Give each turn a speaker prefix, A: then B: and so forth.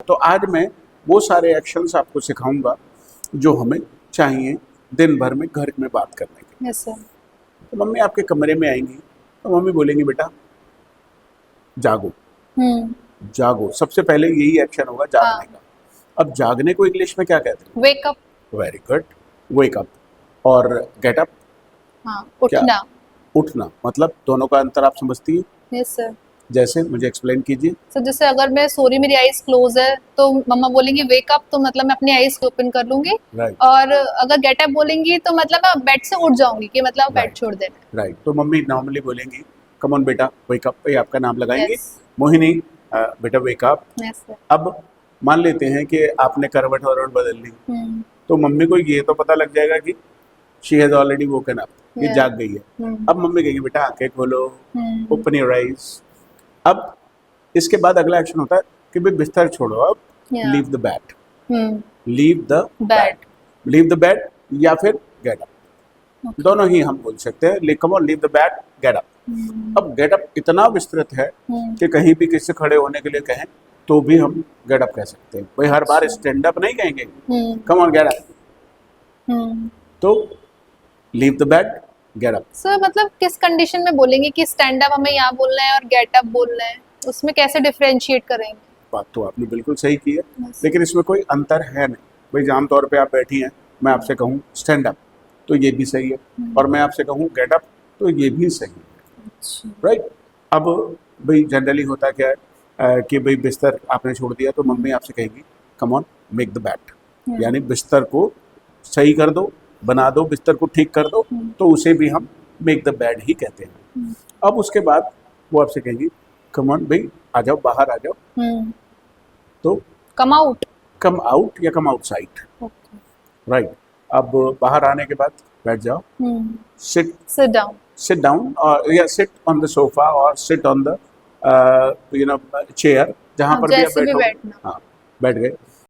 A: तो आज मैं वो सारे एक्शंस आपको सिखाऊंगा जो हमें चाहिए दिन भर में घर में बात करने के।
B: Yes sir.
A: तो मम्मी आपके कमरे में आएंगी तो मम्मी बोलेंगी बेटा जागो। जागो, सबसे पहले यही एक्शन होगा जागने का। अब जागने को इंग्लिश में क्या कहते हैं?
B: Wake up.
A: Very good, wake up. और गेट अप?
B: हाँ,
A: क्या?
B: उठना।
A: उठना। मतलब दोनों का अंतर आप समझती हैं?
B: Yes sir.
A: जैसे मुझे एक्सप्लेन कीजिए।
B: सर जैसे अगर मैं सो रही, मेरी आईज क्लोज है, तो मम्मा बोलेंगी वेक अप, तो मतलब मैं अपनी आईज ओपन कर लूंगी।
A: राइट
B: और अगर गेट अप बोलेंगी तो मतलब मैं बेड से उठ जाऊंगी, कि मतलब बेड
A: राइट
B: छोड़ देना
A: राइट। तो मम्मी नॉर्मली बोलेंगी कम ऑन बेटा वेक अप, ये आपका नाम
B: है।
A: लगाएंगे
B: यस।
A: मोहिनी, बेटा वेक अप।
B: Yes sir.
A: अब मान लेते हैं कि आपने करवट वरवट बदल ली,
B: हम्म।
A: तो मम्मी को ये तो पता लग जाएगा कि she has already woken up, ये
B: Yeah.
A: जाग गई है। अब मम्मी कहेगी बेटा आंखें खोलो, ओपन योर आइज। अब इसके बाद अगला एक्शन होता है कि भाई बिस्तर छोड़ो, अब
B: Yeah.
A: Leave the bed.
B: Hmm.
A: Leave the
B: Bed.
A: Bed, leave the bed या फिर गेट अप,
B: Okay.
A: दोनों ही हम बोल सकते हैं। Come on leave the bed, get up. अब गेट अप इतना विस्तृत है कि कहीं भी किसी से खड़े होने के लिए कहें तो भी हम गेट अप कह सकते हैं। भाई हर बार स्टैंड अप नहीं कहेंगे, कम ऑन गेट अप। तो leave the bed, get up.
B: Sir मतलब किस कंडीशन में बोलेंगे कि स्टैंड अप हमें यहाँ बोलना है और गेट अप बोलना है, उसमें कैसे डिफरेंशिएट करेंगे?
A: बात तो आपने बिल्कुल सही की है,
B: Yes.
A: लेकिन इसमें कोई अंतर है नहीं। भाई आम तौर पे आप बैठी हैं, मैं आपसे कहूँ स्टैंड अप तो ये भी सही है, और मैं आपसे कहूँ गेट अप तो ये भी सही है। राइट। अब भाई जनरली होता क्या है कि भाई बिस्तर आपने छोड़ दिया तो मम्मी आपसे कहेगी come on make the bed, यानी बिस्तर को सही कर दो, बना दो, बिस्तर को ठीक कर दो, तो उसे भी हम मेक द बेड ही कहते हैं। अब उसके बाद वो आपसे कहेंगी कम ऑन भाई आ जाओ, बाहर आ जाओ। तो
B: कम आउट।
A: कम आउट या कम आउटसाइड। राइट। अब बाहर आने के बाद बैठ जाओ, sit
B: sit down.
A: sit down or yeah sit on the sofa or sit on the chair, जहाँ
B: हाँ,
A: पर भी आप
B: जैसे भी
A: बैठो।
B: बैठना।
A: हाँ, बैठ गए।